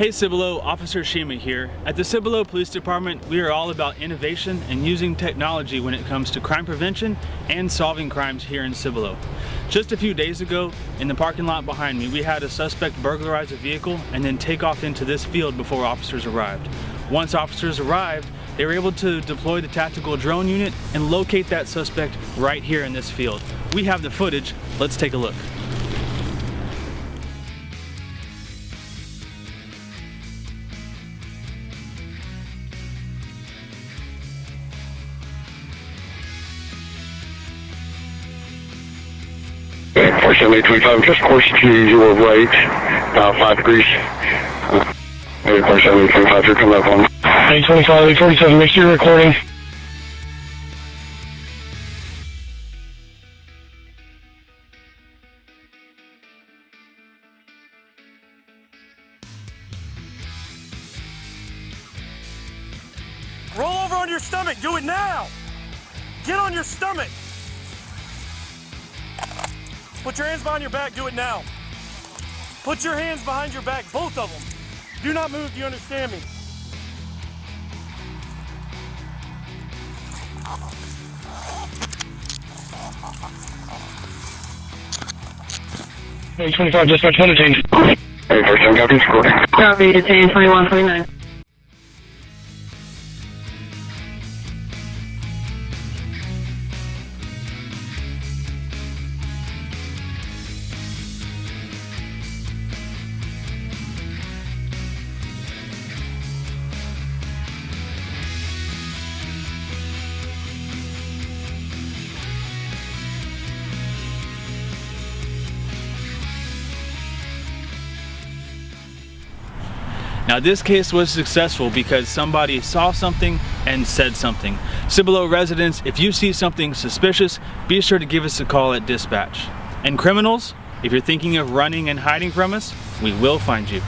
Hey Cibolo, Officer Shima here. At the Cibolo Police Department, we are all about innovation and using technology when it comes to crime prevention and solving crimes here in Cibolo. Just a few days ago, in the parking lot behind me, we had a suspect burglarize a vehicle and then take off into this field before officers arrived. Once officers arrived, they were able to deploy the tactical drone unit and locate that suspect right here in this field. We have the footage. Let's take a look. Fortunately, 25, just course to your right, 5 degrees. Course 25, you're coming up on. 825, 847, make sure you're recording. Roll over on your stomach, do it now! Get on your stomach! Put your hands behind your back, do it now. Put your hands behind your back, both of them. Do not move, do you understand me? Hey, 25, dispatch, meditate. Hey, first time, copy, recording. Copy, detain 2129. Now this case was successful because somebody saw something and said something. Cibolo residents, if you see something suspicious, be sure to give us a call at dispatch. And criminals, if you're thinking of running and hiding from us, we will find you.